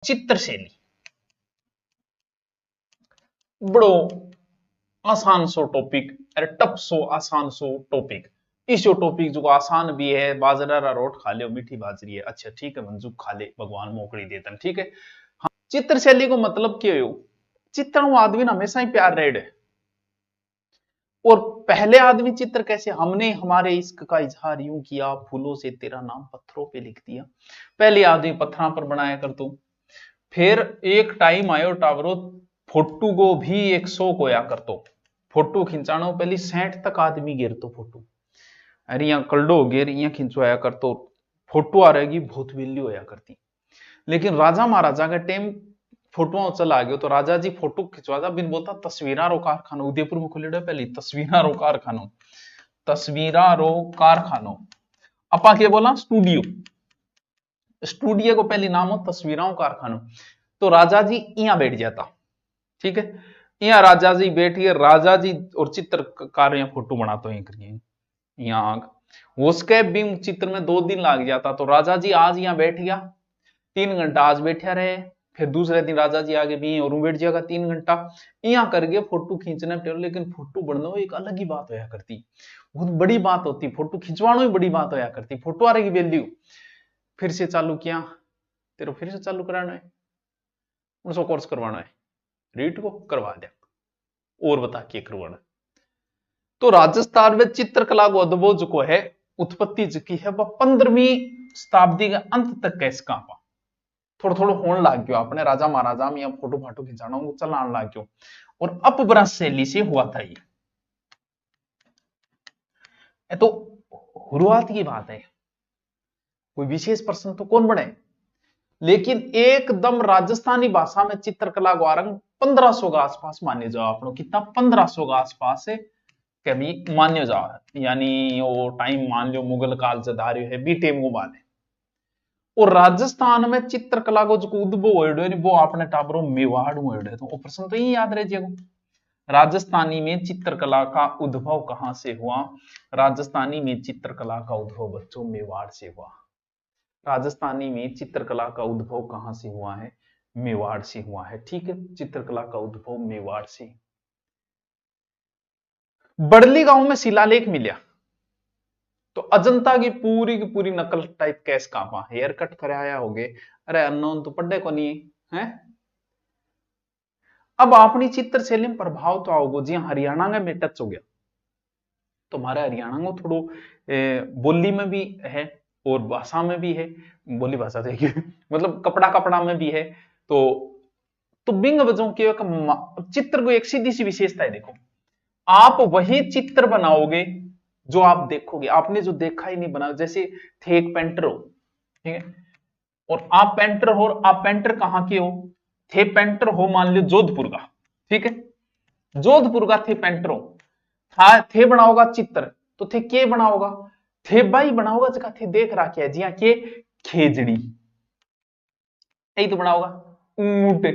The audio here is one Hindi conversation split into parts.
चित्र शैली बड़ो आसान सो टॉपिक, अरे टफ सो आसान सो टॉपिक। इस जो टॉपिक जो आसान भी है, बाजरा रोट खा ले मीठी बाजरी है, अच्छा ठीक है मंजू खा ले भगवान मोकड़ी देता ठीक है। हाँ, चित्र शैली को मतलब क्या हो, चित्रण आदमी ना हमेशा ही प्यार रेड है। और पहले आदमी चित्र कैसे, हमने हमारे इश्क का इजहार यूं किया, फूलों से तेरा नाम पत्थरों पे लिख दिया। पहले आदमी पत्थरों पर बनाया कर तू। फिर एक टाइम आयो टावरो, फोटो को भी एक शौक होया कर तो, फोटो खिंचानो पहले 60 तक आदमी गिर तो फोटो, अरे यहाँ कल्डो गिर यहाँ खिंचवाया कर तो फोटो आ रहेगी बहुत वैल्यू होया करती। लेकिन राजा महाराजा का टाइम फोटो चला गयो तो राजा जी फोटो खिंचवाता बिन बोलता तस्वीरा रो कारखानो, उदयपुर में खुले पहले तस्वीरा रो कारखानो, तस्वीरा रो कारखानो, अपा के बोला स्टूडियो, स्टूडियो को पहले नाम हो तस्वीरों कारखानो। तो राजा जी यहाँ बैठ जाता, ठीक है, यहाँ राजा जी बैठिए, राजा जी और चित्रकार यहाँ फोटो बनाते हैं करिए यहाँ आग, उसके भी चित्र में 2 दिन लग जाता। तो राजा जी आज यहाँ बैठ गया 3 घंटा, आज बैठा रहे, फिर दूसरे दिन राजा जी आगे भी और बैठ जाएगा 3 घंटा, यहाँ करके फोटो खींचने पे। लेकिन फोटो बढ़ना एक अलग ही बात होया करती, बहुत बड़ी बात होती, फोटो खिंचवाना ही बड़ी बात होया करती, फोटो आ रही वैल्यू। फिर से चालू किया, तेरे फिर से चालू कराना है, उनसे कोर्स करवाना है, रीट को करवा दिया और बता के करवाना। तो राजस्थान में चित्रकला को अद्भुत जो है उत्पत्ति की है वह 15वीं शताब्दी के अंत तक कैसे कहा, थोड़ा थोड़ा होने लग गयो अपने राजा महाराजा में, फोटो फाटो खिंचाना चलाने लग गयो, और अपभ्रंश शैली से हुआ था ये तो शुरुआत की बात है, कोई विशेष प्रश्न तो कौन बने। लेकिन एकदम राजस्थानी भाषा में चित्रकला को आरंभ 1500 के आसपास मान्य जाओ आप, कितना 1500 के आसपास से कभी मान्य जाओ, यानी वो टाइम मान लो मुगल काल से धार्य है बी टेम को माने। और राजस्थान में चित्रकला को जो उद्भव हो वो अपने टाबरों मेवाड़ में, तो प्रश्न तो यही याद रहे, राजस्थानी में चित्रकला का उद्भव कहां से हुआ, राजस्थानी में चित्रकला का उद्भव बच्चों मेवाड़ से हुआ। राजस्थानी में चित्रकला का उद्भव कहां से हुआ है, मेवाड़ से हुआ है, ठीक है, चित्रकला का उद्भव मेवाड़ से। बड़ली गांव में शिलालेख मिला, तो अजंता की पूरी नकल टाइप कैस कापा, हेयर कट कराया हो गए, अरे अननोन तो पढ़े को नहीं है। अब अपनी चित्र शैली में प्रभाव तो आओगे जी, हरियाणा में टच हो गया, तो हमारे हरियाणा में थोड़ो बोली में भी है और भाषा में भी है, बोली भाषा देखिए मतलब कपड़ा में भी है। तो बिंग वजहों की चित्र को एक सीधी सी विशेषता है, देखो आप वही चित्र बनाओगे जो आप देखोगे, आपने जो देखा ही नहीं बना, जैसे थे एक पेंटर हो, ठीक है, और आप पेंटर हो, आप पेंटर कहां के हो, थे पेंटर हो मान लो जोधपुर का, ठीक है, जोधपुर का थे पेंटर हो, थे बनाओगा चित्र, तो थे के बनाओगा, थे बाई बनाओगा जगह थे देख रहा क्या है जी, के खेजड़ी यही तो बनाओगा, ऊंट,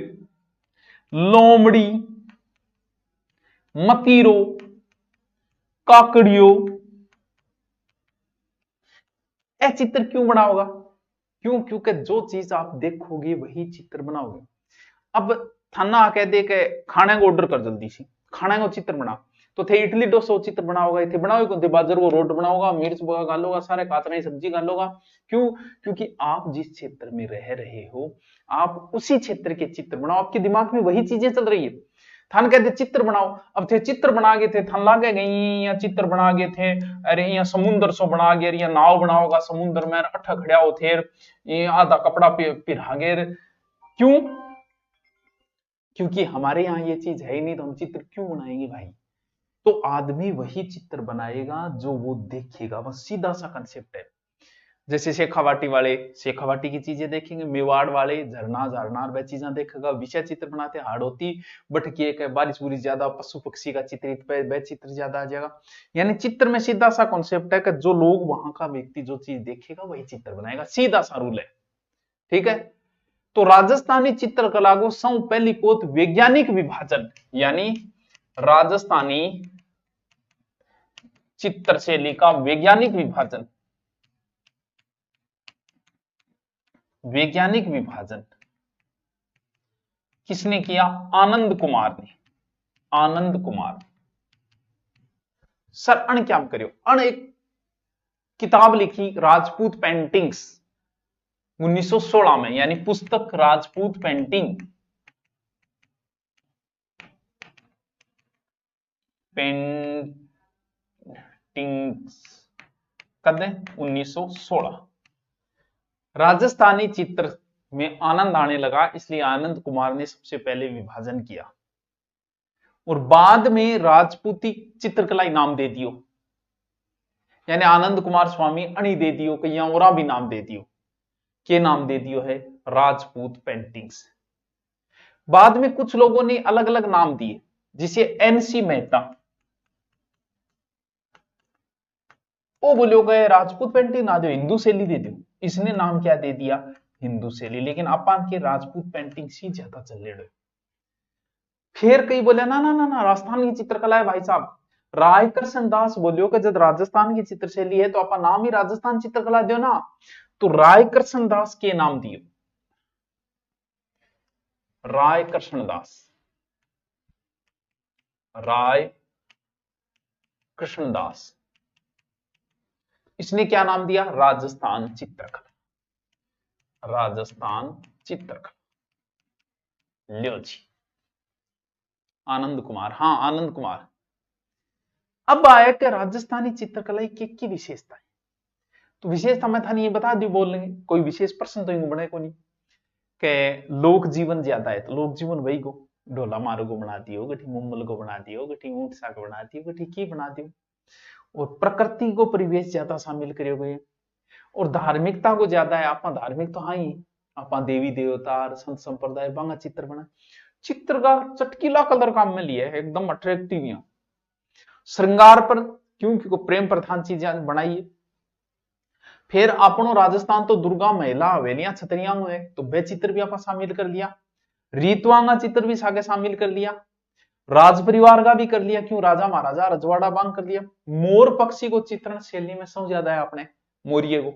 लोमड़ी, मतीरो, काकड़ियो, ए चित्र क्यों बनाओगा, क्यों, क्योंकि जो चीज आप देखोगे वही चित्र बनाओगे। अब थाना कह दे के खाने को ऑर्डर कर जल्दी से, खाने को चित्र बना, तो थे इडली डोसा चित्र बनाओगा, थे बनाओगे कौन थे, बाजर को रोट बनाओगा, मिर्च गालोगा, सारे कातरा सब्जी गालोगा, क्यों, क्योंकि आप जिस क्षेत्र में रह रहे हो आप उसी क्षेत्र के चित्र बनाओ, आपके दिमाग में वही चीजें चल रही है। थान कहते चित्र बनाओ, अब थे चित्र बना गए थे, थान लागे गई या चित्र बना गए थे, अरे यहाँ समुद्र सो बना गए, या नाव बनाओगा समुद्र में अठ खड़िया हो थे, ये आधा कपड़ा पिरा गए, क्यों, क्योंकि हमारे यहाँ ये चीज है ही नहीं, तो हम चित्र क्यों बनाएंगे भाई। तो आदमी वही चित्र बनाएगा जो वो देखेगा, बस सीधा सा कंसेप्ट है। जैसे शेखावाटी वाले शेखावाटी की चीजें देखेंगे, मेवाड़ वाले झरना झरना वह चीजें देखेगा, विषय चित्र बनाते हाड़ोती बटकी है, बारिश बुरिश ज्यादा, पशु पक्षी का चित्रित वह चित्र ज्यादा आ जाएगा। यानी चित्र में सीधा सा कॉन्सेप्ट है कि जो लोग वहां का व्यक्ति जो चीज देखेगा वही चित्र बनाएगा, सीधा सा रूल है, ठीक है। तो राजस्थानी चित्रकला को सौ पहली पोत वैज्ञानिक विभाजन, यानी राजस्थानी चित्र शैली का वैज्ञानिक विभाजन, वैज्ञानिक विभाजन किसने किया? आनंद कुमार ने। आनंद कुमार। सर अण क्या करियो? अण एक किताब लिखी राजपूत पेंटिंग्स 1916 में, यानी पुस्तक राजपूत पेंटिंग्स कद 1916। राजस्थानी चित्र में आनंद आने लगा, इसलिए आनंद कुमार ने सबसे पहले विभाजन किया और बाद में राजपूती चित्रकला नाम दे दियो, यानी आनंद कुमार स्वामी अणी दे दियो कि या और भी नाम दे दियो। के नाम दे दियो है? राजपूत पेंटिंग्स। बाद में कुछ लोगों ने अलग अलग नाम दिए, जिसे एनसी मेहता, वो बोलो गए राजपूत पेंटिंग ना दो, हिंदू शैली दे दो। इसने नाम क्या दे दिया? हिंदू शैली। लेकिन अपन के राजपूत पेंटिंग ही ज्यादा चल रहे। फिर कई बोले ना ना ना ना, राजस्थान की चित्रकला है भाई साहब। राय कृष्ण दास बोलियो कि जब राजस्थान की चित्रशैली है तो आप नाम ही राजस्थान चित्रकला दो ना, तो राय कृष्ण दास के नाम दियो। राय कृष्ण दास, राय कृष्ण दास, इसने क्या नाम दिया? राजस्थान चित्रकला। राजस्थान चित्रकला। लो जी। आनंद कुमार, हाँ आनंद कुमार। अब आया कि राजस्थानी चित्रकला की विशेषता है, तो विशेषता मैं था नहीं ये बता दी बोल लेंगे, कोई विशेष प्रश्न तो बने को नहीं कि लोक जीवन ज्यादा है, तो लोक जीवन वही को ढोला मारो को बना दियो, गठी मुम्बल को बना दियो, गठी ऊंट सा को बना दियो, गठी की बना दियो, और प्रकृति को परिवेश ज्यादा शामिल करियो गए, और धार्मिकता को ज्यादा है। आप धार्मिक तो हाँ ही, आप देवी देवता संत संप्रदाय बांगा चित्र बना, चित्र का चटकीला कलर काम में लिया है, एकदम अट्रैक्टिव। श्रृंगार पर क्योंकि प्रेम प्रधान चीजें बनाई। फिर अपनो राजस्थान तो दुर्गा महिला हवेलियां छतरियां है, तो वे चित्र भी आप शामिल कर लिया। रीतवांगा चित्र भी सागे शामिल कर लिया। राज परिवार का भी कर लिया, क्यों राजा महाराजा रजवाड़ा बांग कर लिया। मोर पक्षी को चित्रण शैली में सौ ज्यादा है अपने मोरिये को,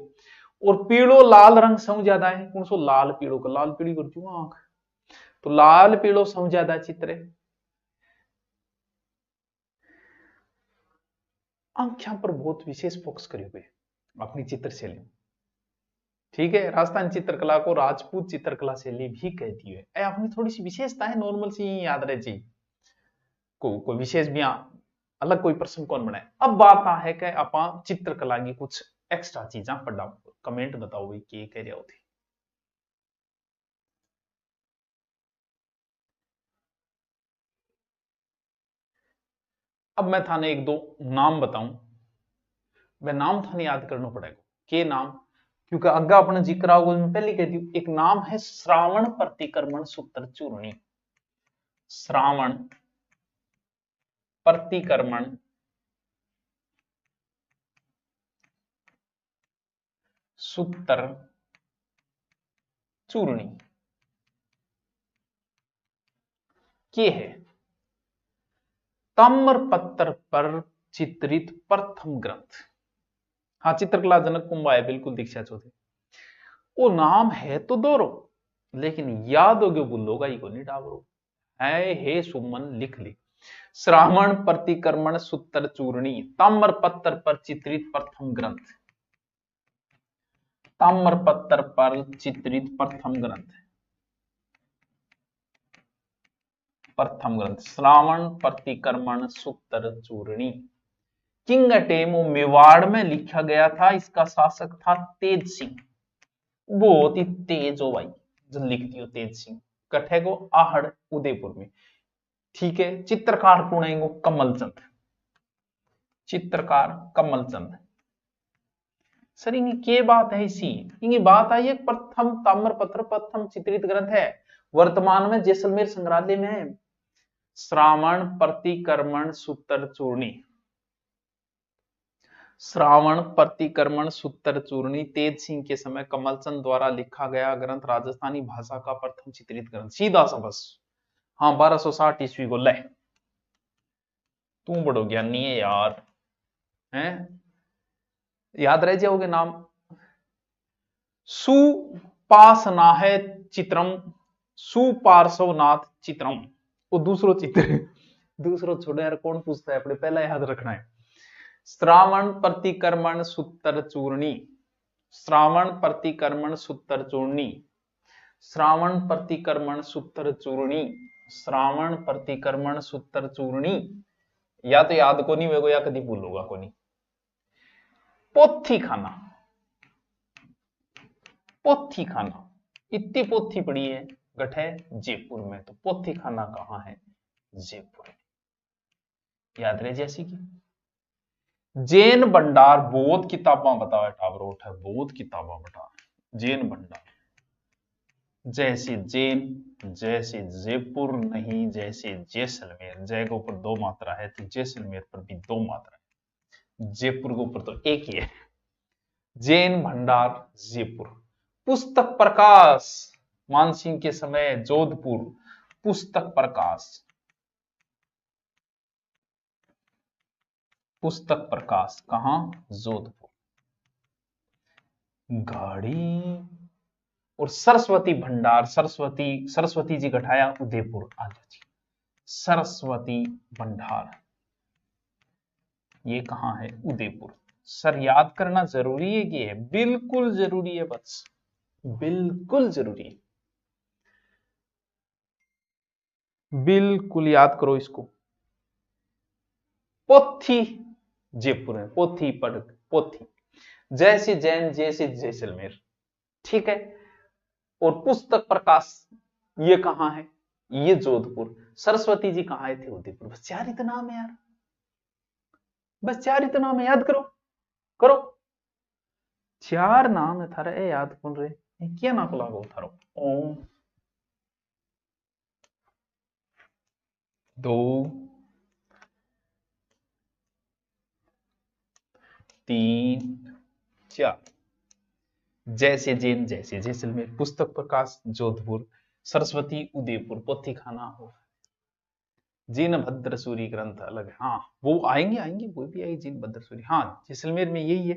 और पीड़ो लाल रंग सौ ज्यादा है। कौन सो? लाल पीड़ो का, लाल पीड़ी करती हूँ आंख, तो लाल पीड़ो सौ ज्यादा चित्र है। आंख्या पर बहुत विशेष फोकस करिए अपनी चित्र शैली। ठीक है, राजस्थान चित्रकला को राजपूत चित्रकला शैली भी कहती है। अपनी थोड़ी सी विशेषता है, नॉर्मल सी याद रहे जी, कोई विशेष भी अलग कोई प्रश्न कौन बनाए। अब बात है कि आप चित्रकला की कुछ एक्स्ट्रा चीजा पढ़ा, कमेंट बताओ भाई के कह रहे होती। अब मैं थाने एक दो नाम बताऊं, वह नाम थाने याद करना पड़ेगा। के नाम? क्योंकि अग्गा अपने जिक्र आओगे, मैं पहले कहती हूं। एक नाम है श्रावण प्रतिक्रमण सूत्र चूर्णी। श्रावण प्रतिक्रमण सूत्र चूर्णी के है ताम्रपत्र पर चित्रित प्रथम ग्रंथ। हाँ, चित्रकला जनक कुंभा है, बिल्कुल दीक्षा चौधरी। वो नाम है तो दोरो, लेकिन याद हो गयो बोलोगा ही को नहीं डाबरो है। हे सुमन लिख ली। श्रावण प्रतिक्रमण सूत्र चूर्णी, ताम्रपत्र पर चित्रित प्रथम ग्रंथ। ताम्रपत्र पर चित्रित प्रथम ग्रंथ, प्रथम ग्रंथ श्रावण प्रतिक्रमण सूत्र चूर्णी। किंग टेम मेवाड़ में लिखा गया था। इसका शासक था तेज सिंह, बहुत ही तेज हो भाई, जो लिख दियो तेज सिंह। कठे को आहड़ उदयपुर में। ठीक है, चित्रकार कौन है? कमलचंद। चित्रकार कमलचंद। सर इनकी के बात है इसी, इनकी बात आई है प्रथम ताम्रपत्र प्रथम चित्रित ग्रंथ है, वर्तमान में जैसलमेर संग्रहालय में है। श्रावण प्रतिक्रमण सूत्र चूर्णी, श्रावण प्रतिक्रमण सूत्र चूर्णी तेज सिंह के समय कमलचंद द्वारा लिखा गया ग्रंथ, राजस्थानी भाषा का प्रथम चित्रित ग्रंथ। सीधा सा बस। हाँ, 1260 ईस्वी को। ले तू बड़ो ज्ञानी है यार, हैं? याद रह जाओगे नाम। सुपासना है चित्रम सुपार्श्वनाथ चित्रम, वो दूसरो चित्र दूसरो छोड़ो यार, कौन पूछता है, अपने पहला याद रखना है। श्रावण प्रतिक्रमण सूत्र चूर्णी, श्रावण प्रतिक्रमण सूत्र चूर्णी, श्रावण प्रतिक्रमण सूत्र चूर्णी, श्रावण प्रतिक्रमण सूत्र चूर्णी, या तो याद को नहीं वेगो या कभी भूलूंगा को नहीं। पोथी खाना, पोथी खाना, इतनी पोथी पड़ी है गठे जयपुर में, तो पोथी खाना कहां है, जयपुर में, याद रहे जैसी की। जैन भंडार बहुत किताबा बतावे टावरोट है, बहुत किताबा बता जैन भंडार, जैसे जैन, जैसे जयपुर नहीं, जैसे जैसलमेर, जय के ऊपर दो मात्रा है तो जैसलमेर पर भी दो मात्रा है, जयपुर के ऊपर तो एक ही है। जैन भंडार जयपुर। पुस्तक प्रकाश मानसिंह के समय जोधपुर, पुस्तक प्रकाश, पुस्तक प्रकाश कहां, जोधपुर। गाड़ी और सरस्वती भंडार, सरस्वती, सरस्वती जी घटाया उदयपुर, आजा जी, सरस्वती भंडार ये कहां है, उदयपुर। सर याद करना जरूरी है कि है, बिल्कुल जरूरी है बस, बिल्कुल जरूरी है, बिल्कुल याद करो इसको। पोथी जयपुर है, पोथी पढ़, पोथी, जैसे जैन, जैसे जैसलमेर, ठीक है। और पुस्तक प्रकाश ये कहां है, ये जोधपुर। सरस्वती जी कहां थे, उदयपुर। बस चार ही तो नाम है यार, बस चार ही तो नाम है, याद करो, करो, चार नाम है थारा, ए याद कौन रहे, क्या ना को लागो थारो। ओम, दो, तीन, चार, जैसे जैन, जैसे जैसलमेर, पुस्तक प्रकाश जोधपुर, सरस्वती उदयपुर, पोथी खाना हो, जीन भद्र सूरी ग्रंथ अलग है। हाँ वो आएंगे, आएंगे वो भी आएगी जीन भद्र सूरी, हाँ जैसलमेर में यही है।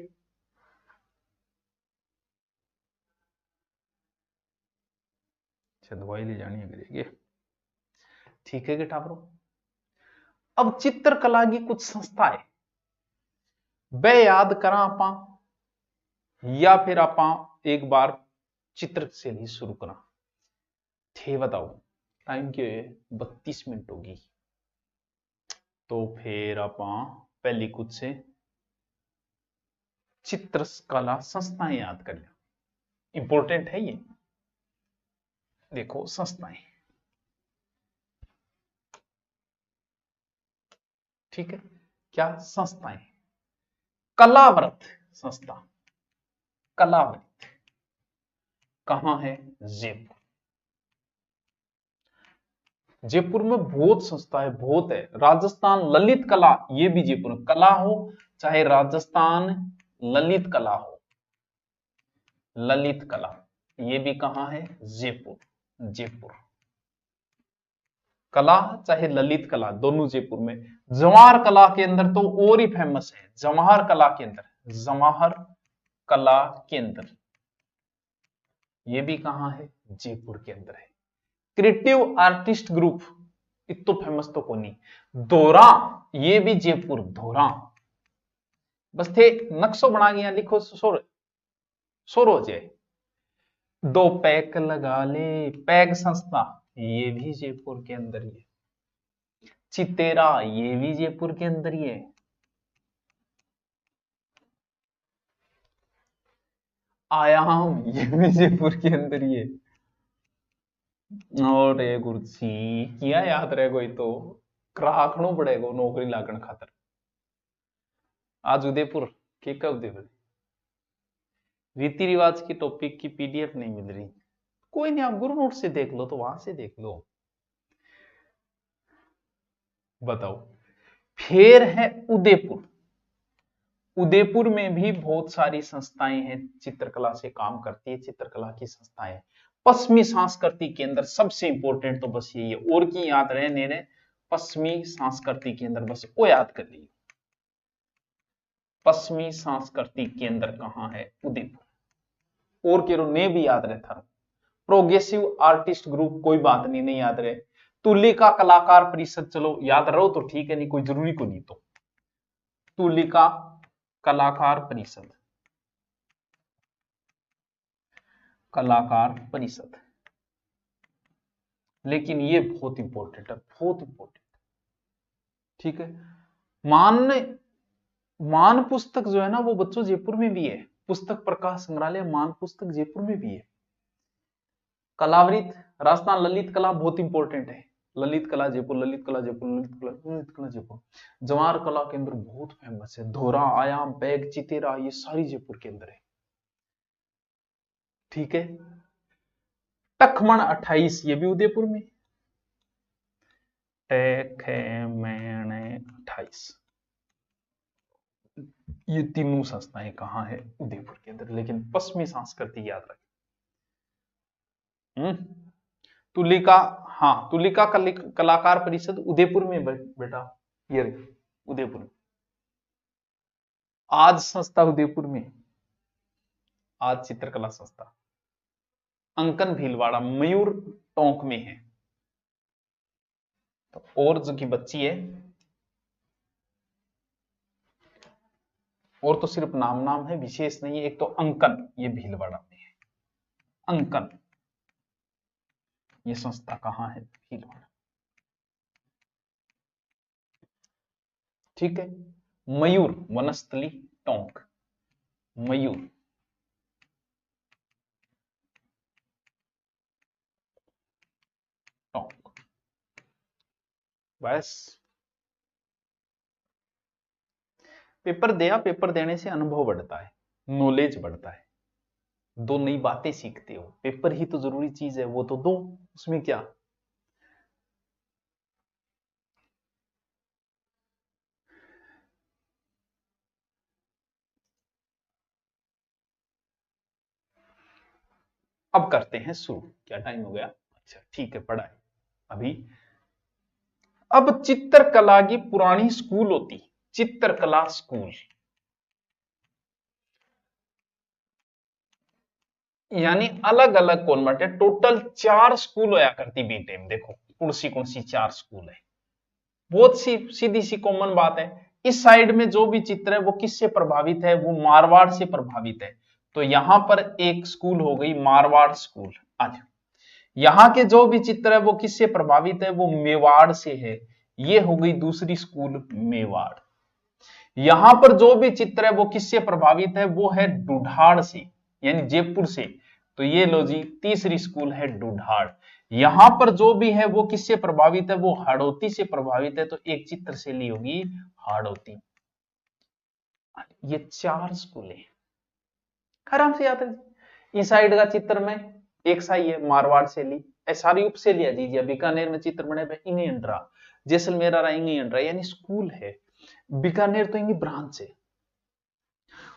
अच्छा दवाई ले जानी है, ठीक है टावरों। अब चित्रकला की कुछ संस्थाएं वे याद करा आपा, या फिर आपा एक बार चित्र से ही शुरू करा थे। बताओ टाइम के 32 मिनट होगी, तो फिर आपा पहली कुछ से चित्रकला संस्थाएं याद कर लिया, इंपॉर्टेंट है ये। देखो संस्थाएं, ठीक है, क्या संस्थाएं, कलाव्रत संस्था, कलाव्रत कहां है, जयपुर। जयपुर में बहुत संस्थाएं, बहुत है। राजस्थान ललित कला, ये भी जयपुर कला हो, चाहे राजस्थान ललित कला हो, ललित कला ये भी कहां है, जयपुर। जयपुर कला चाहे ललित कला दोनों जयपुर में। जवाहर कला के अंदर तो और ही फेमस है, जवाहर कला केंद्र, जवाहर कला केंद्र ये भी कहां है, जयपुर के अंदर है। क्रिएटिव आर्टिस्ट ग्रुप इतो फेमस तो कोनी। धोरा ये भी जयपुर, धोरा बस थे नक्शो बना गया, लिखो सोर हो जाए। दो पैक लगा ले, पैक संस्था ये भी जयपुर के अंदर ही है। चितेरा ये भी जयपुर के अंदर ही है। आयाम ये भी जयपुर के अंदर ही है। और एक कुर्सी किया याद रहे कोई तो राखना पड़ेगा नौकरी लागण खातर। आज उदयपुर के कब उदयपुर रीति रिवाज की टॉपिक की पीडीएफ नहीं मिल रही, कोई नहीं आप गुरु नोट से देख लो, तो वहां से देख लो। बताओ फिर है उदयपुर। उदयपुर में भी बहुत सारी संस्थाएं हैं चित्रकला से काम करती है, चित्रकला की संस्थाएं। पश्चिमी सांस्कृतिक केंद्र सबसे इंपॉर्टेंट तो बस यही है, और की याद रहे ने पश्चिमी सांस्कृतिक केंद्र, बस वो याद कर लीजिए। पश्चिमी सांस्कृतिक केंद्र कहां है, उदयपुर। और के ने भी याद रहता, प्रोग्रेसिव आर्टिस्ट ग्रुप, कोई बात नहीं, नहीं याद रहे। तुलिका कलाकार परिषद, चलो याद रहो तो ठीक है, नहीं कोई जरूरी को नहीं। तो तुलिका कलाकार परिषद, कलाकार परिषद, लेकिन ये बहुत इंपॉर्टेंट है, बहुत इंपॉर्टेंट। ठीक है, मान पुस्तक जो है ना वो बच्चों जयपुर में भी है, पुस्तक प्रकाश संग्रहालय मान पुस्तक जयपुर में भी है। कलावृत राजस्थान ललित कला बहुत इंपॉर्टेंट है, ललित कला जयपुर, ललित कला जयपुर, ललित कला जयपुर। जवाहर कला केंद्र बहुत फेमस है, धोरा, आयाम, बैग, चितेरा, ये सारी जयपुर के अंदर है। ठीक है, टखमण 28 ये भी उदयपुर में, टखमण 28 ये तीनों संस्थाएं कहां है? उदयपुर के अंदर। लेकिन पश्चिमी संस्कृति याद रखें। तुलिका, हाँ तुलिका कलाकार परिषद उदयपुर में बेटा, ये उदयपुर में। आज संस्था उदयपुर में, आज चित्रकला संस्था। अंकन भीलवाड़ा मयूर टोंक में है। तो और जो की बच्ची है, और तो सिर्फ नाम है, विशेष नहीं है। एक तो अंकन, ये भीलवाड़ा में है। अंकन ये संस्था कहां है? भीलवाड़ा। ठीक है, मयूर वनस्थली टोंक, मयूर टोंक। बस पेपर दिया, पेपर देने से अनुभव बढ़ता है, नॉलेज बढ़ता है, दो नई बातें सीखते हो। पेपर ही तो जरूरी चीज है, वो तो दो, उसमें क्या। अब करते हैं शुरू। क्या टाइम हो गया? अच्छा ठीक है, पढ़ाई अभी। अब चित्रकला की पुरानी स्कूल होती, चित्रकला स्कूल, यानी अलग अलग कॉन्वेंट है। टोटल 4 स्कूल होया करती बीटे में। देखो कौन सी 4 स्कूल है, बहुत सी सीधी सी कॉमन बात है। इस साइड में जो भी चित्र है वो किससे प्रभावित है? वो मारवाड़ से प्रभावित है। तो यहां पर एक स्कूल हो गई मारवाड़ स्कूल। आज यहां के जो भी चित्र है वो किससे प्रभावित है? वो मेवाड़ से है। ये हो गई दूसरी स्कूल मेवाड़। यहां पर जो भी चित्र है वो किससे प्रभावित है? वो है डुढाड़ से, यानी जयपुर से। तो ये लो जी तीसरी स्कूल है डुढाड़। यहां पर जो भी है वो किससे प्रभावित है? वो हाड़ौती से प्रभावित है। तो एक चित्र शैली होगी हाड़ौती। ये 4 स्कूलें आराम से याद है। इस साइड का चित्र में एक सा ही है मारवाड़ शैली, सारी उप शैली है जी। बीकानेर में चित्र बने इन्हीं अंडरा, जैसलमेर इन्हीं अंडरा, यानी स्कूल है। बीकानेर तो इन्हीं ब्रांच है।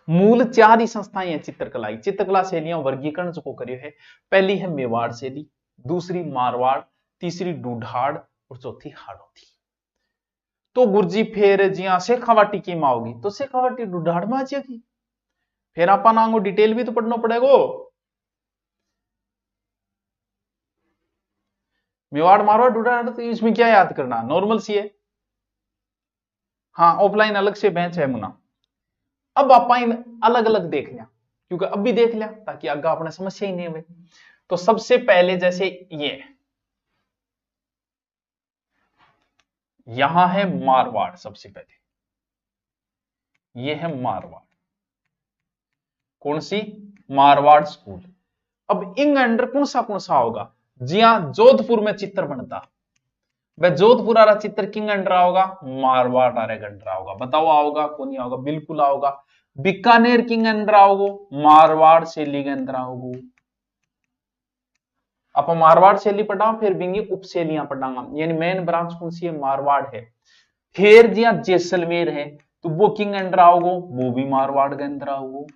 मूल 4 ही संस्थाएं हैं चित्रकला की। चित्रकला शैलियां वर्गीकरण जो करियो है, पहली है मेवाड़ शैली, दूसरी मारवाड़, तीसरी डुढाड़ और चौथी हाड़ौती। तो गुरजी फिर जिया शेखावाटी की माँ होगी, तो शेखावाटी डुढाड़ में आ जाएगी। फिर आप नांगो डिटेल भी तो पढ़ना पड़ेगा। मेवाड़ मारवाड़ डुढाड़, तो इसमें क्या याद करना, नॉर्मल सी है। हाँ ऑफलाइन अलग से बेंच है मुना। अब आप अलग अलग देख लिया, क्योंकि अब भी देख लिया ताकि आगे अपने समस्या ही नहीं हुए। तो सबसे पहले जैसे ये यहां है मारवाड़, सबसे पहले ये है मारवाड़। कौन सी? मारवाड़ स्कूल। अब इंग अंडर कौन सा होगा? जी हां, जोधपुर में चित्र बनता, वह जोधपुर वाला चित्र किंग अंडर होगा? मारवाड़ अंडर होगा। बताओ आओगा कौन नहीं आओगा? बिल्कुल आओगा। बीकानेर किंग अंडर आओगो? मारवाड़ शैली के अंदर आओगो। आप मारवाड़ शैली पढ़ा, फिर बिंगी उप शैलियां पढ़ांगा, यानी मेन ब्रांच कौन सी है? मारवाड़ है। फिर जिया जैसलमेर है, तो वो किंग अंडर आओगो? वो भी मारवाड़ के अंदर आओगो।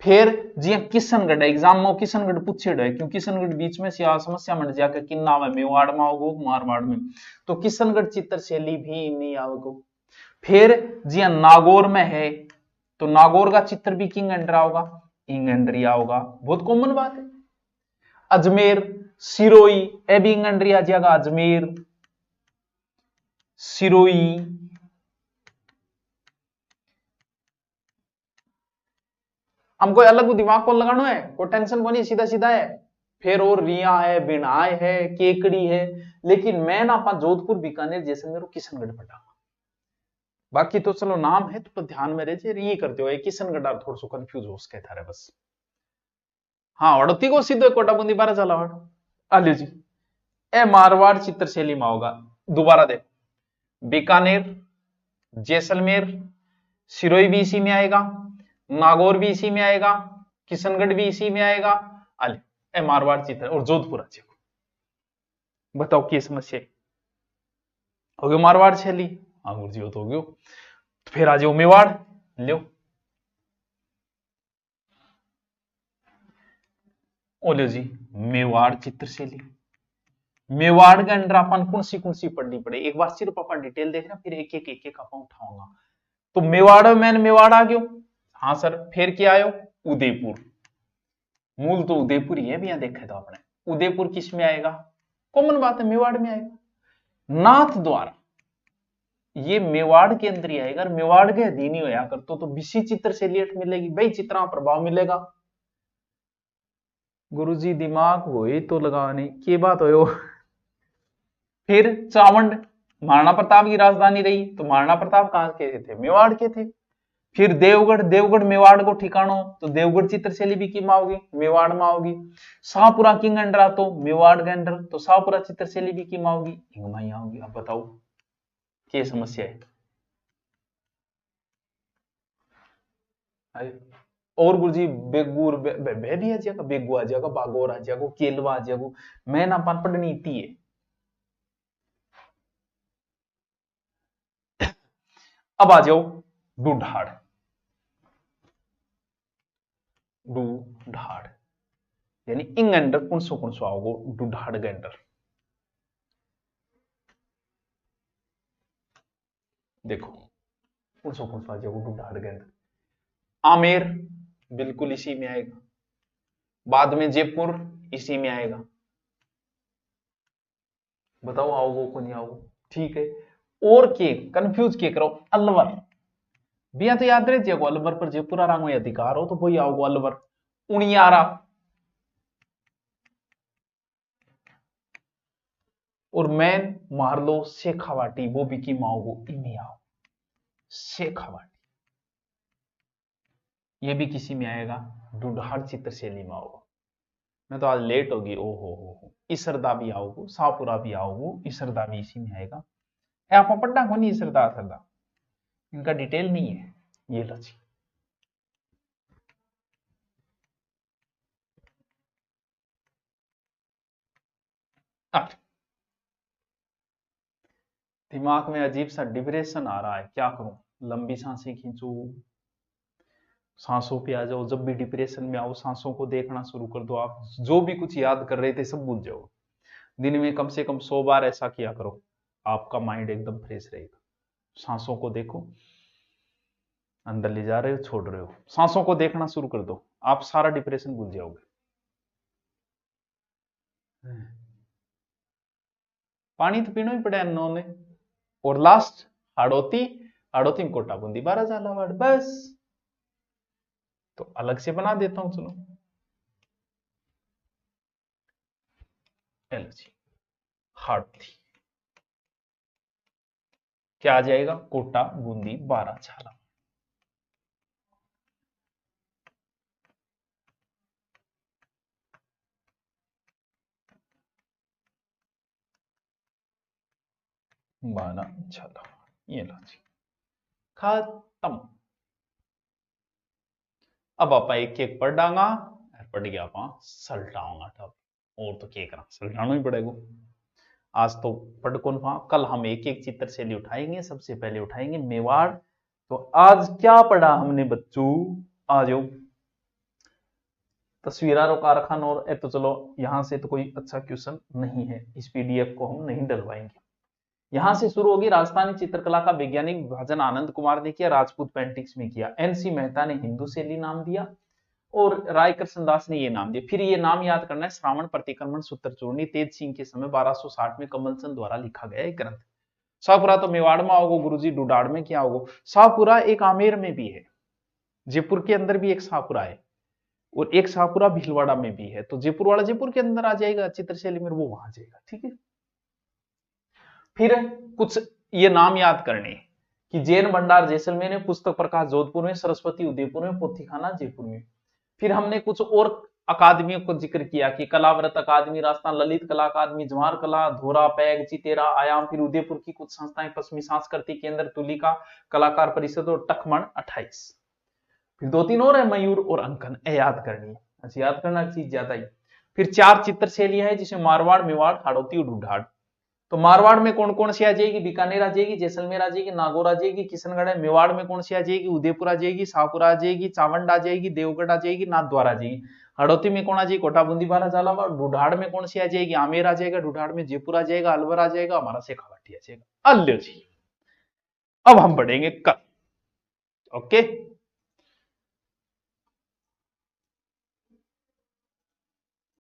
फिर जी किशनगढ़, एग्जाम में किशनगढ़ पूछेड़ है, क्योंकि किशनगढ़ बीच में समस्या मंड जाकर कि नाम है मेवाड़ में आओगो मारवाड़ में, तो किशनगढ़ चित्र शैली भी नहीं आओगो। फिर जी नागौर में है, तो नागौर का चित्र भी किंग अंडर आओगा। इंगेंड्रिया होगा, बहुत कॉमन बात है। अजमेर, सिरोही, ए भी इंगेंड्रिया आ जाएगा, अजमेर, सिरोही। हमको अलग दिमाग को लगाना है, कोई टेंशन को नहीं, सीधा सीधा है। फिर और रिया है, बिनाय है, केकड़ी है, लेकिन मैं ना अपना जोधपुर, बीकानेर, जैसलमेर और किशनगढ़ पढ़ा। बाकी तो चलो नाम है तो ध्यान में रहे, ये करते हो किशनगढ़ थोड़ा सा कंफ्यूज हो उसके थारे बस। हाँ अड़ती को सीधे कोटा बूंदी 12 झालावाड़ आलियो जी। ए मारवाड़ चित्रशैली में होगा, दोबारा देखो, बीकानेर, जैसलमेर, सिरोही भी इसी में आएगा, नागौर भी इसी में आएगा, किशनगढ़ भी इसी में आएगा, आलियो ए मारवाड़ चित्र और जोधपुर आ जाएगा। बताओ क्या समस्या हो गया, मारवाड़ शैली, हाँ गुरुजी हो तो हो गयो। तो फिर आ जाओ मेवाड़, लो ओले जी, मेवाड़ चित्रशैली। मेवाड़ के अंदर अपन कौन सी पढ़नी पड़े, एक बार सिर्फ अपन डिटेल देखना, फिर एक एक अपन उठाऊंगा। तो मेवाड़ में मेवाड़ आ गयो, हाँ सर, फिर क्या आयो, उदयपुर, मूल तो उदयपुर ही है भैया, देखे तो आपने, उदयपुर किस में आएगा, कॉमन बात है, मेवाड़ में आएगा। नाथ द्वारा, ये मेवाड़ के अंदर ही आएगा, मेवाड़ के अधीन ही होया कर तो विशी चित्रशैली मिलेगी भाई, चित्रा प्रभाव मिलेगा। गुरुजी दिमाग होए तो लगाने की बात हो। फिर चावंड, महाराणा प्रताप की राजधानी रही, तो महाराणा प्रताप कहां के थे, मेवाड़ के थे। फिर देवगढ़, देवगढ़ मेवाड़ को ठिकानो, तो देवगढ़ चित्रशैली भी किम आओगी, मेवाड़ में आओगी। शाहपुरा किंग अंडर तो मेवाड़ के अंडर, तो शाहपुरा चित्रशैली भी किम आओगी, हिंगमाई आओगी। अब बताओ क्या समस्या है। और गुरुजी बेगूर बे भी आ जाएगा, बेगू आ जाएगा, बागोर आ जाएगा, केलवा आ जाएगा, मैं ना पान पढ़नी थी है। अब आ जाओ डूढाड़, डूढाड़ यानी इंग अंडर कौन सो आओगे डूढाड़ के अंडर। देखो कौन सो आ जाओगे डूढाड़ के अंदर, आमेर बिल्कुल इसी में आएगा, बाद में जयपुर इसी में आएगा। बताओ आओगे को नहीं आओगे, ठीक है। और के कंफ्यूज के करो, अलवर भैया तो याद रहे अलवर पर जयपुर आ रहा अधिकार हो तो वही आओगे, अलवर, उनियारा, और मैन मारलो शेखावाटी, वो भी की माओगो इनमें आओ, शेखावाटी ये भी किसी में आएगा, डूढाड़ चित्रशैली में आओगे। मैं तो आज लेट होगी, ओ हो, इसरदा भी आओगे, शाहपुरा भी आओगे, इसरदा भी इसी में आएगा। आप पढ़ना को नहीं इसरदा सरदा, इनका डिटेल नहीं है, ये लो जी। दिमाग में अजीब सा डिप्रेशन आ रहा है, क्या करूं, लंबी सांसें खींचू, सांसों पे आ जाओ। जब भी डिप्रेशन में आओ सांसों को देखना शुरू कर दो, आप जो भी कुछ याद कर रहे थे सब भूल जाओ। दिन में कम से कम 100 बार ऐसा किया करो, आपका माइंड एकदम फ्रेश रहेगा। सांसों को देखो, अंदर ले जा रहे हो छोड़ रहे हो, सांसों को देखना शुरू कर दो, आप सारा डिप्रेशन भूल जाओगे। पानी तो पीना ही पड़ा इन्होंने। और लास्ट हाड़ौती, हाड़ौती में कोटा बूंदी 12 झालावाड़, बस। तो अलग से बना देता हूं, चलो जी, हाड़ौती क्या आ जाएगा, कोटा बूंदी 12 झालावाड़। ये लो जी, खत्म। अब आप एक एक पढ़ डांगा, पढ़ गया आप सल्टाऊंगा टब, और तो क्या करा, सल्टाना ही पड़ेगा। आज तो पढ़ कौन पा, कल हम एक एक चित्रशैली उठाएंगे। सबसे पहले उठाएंगे मेवाड़। तो आज क्या पढ़ा हमने बच्चों, आ जाओ। तस्वीरा रो कारखान, और तो चलो यहां से तो कोई अच्छा क्वेश्चन नहीं है, इस पीडीएफ को हम नहीं डलवाएंगे। यहां से शुरू होगी, राजस्थानी चित्रकला का वैज्ञानिक विभाजन आनंद कुमार ने किया, राजपूत पेंटिंग्स में किया। एनसी मेहता ने हिंदू शैली नाम दिया, और राय कृष्णदास ने ये नाम दिया। फिर ये नाम याद करना है, श्रावण प्रतिक्रमण सूत्र चूर्णी तेज सिंह के समय 1260 में कमलचंद द्वारा लिखा गया एक ग्रंथ। शाहपुरा तो मेवाड़ में आओगे गुरुजी, डुडाड़ में क्या होगा? शाहपुरा एक आमेर में भी है, जयपुर के अंदर भी एक शाहपुरा है, और एक शाहपुरा भीलवाड़ा में भी है। तो जयपुर वाला जयपुर के अंदर आ जाएगा, चित्रशैली में वो वहां जाएगा, ठीक है। फिर कुछ ये नाम याद करने कि जैन भंडार जैसलमेर में, पुस्तक प्रकाश जोधपुर में, सरस्वती उदयपुर में, पोथीखाना जयपुर में। फिर हमने कुछ और अकादमियों को जिक्र किया कि कलाव्रत अकादमी राजस्थान, ललित कला अकादमी, जवाहर कला, धोरा, पैग, चितेरा, आयाम। फिर उदयपुर की कुछ संस्थाएं, पश्चिमी सांस्कृतिक केंद्र, तुलिका, कलाकार परिषद और टखमण 28। फिर 2-3 और है, मयूर और अंकन, याद करनी है। अच्छा, याद करना चीज ज्यादा ही। फिर 4 चित्र शैलियां है, जिसमें मारवाड़, मेवाड़, हाड़ौती और ढूंढाड़। तो मारवाड़ में कौन कौन सी आ जाएगी? बीकानेर आ जाएगी, जैसलमेर आ जाएगी, नागौर आ जाएगी, किशनगढ़ है। मेवाड़ में कौन सी आ जाएगी? उदयपुर आ जाएगी, शाहपुर आ जाएगी, चावंड आ जाएगी, देवगढ़ आ जाएगी, नाथद्वारा आ जाएगी। हड़ौती में कौन आ जाएगी? कोटा, बूंदी, बारा, झालावाड़। ढूंढाड़ में कौन सी आ जाएगी? आमेर आ जाएगा, ढूंढाड़ में जयपुर आ जाएगा, अलवर आ जाएगा, हमारा शेखावाटी आ जाएगा। अल्लो जी, अब हम बढ़ेंगे कल। ओके।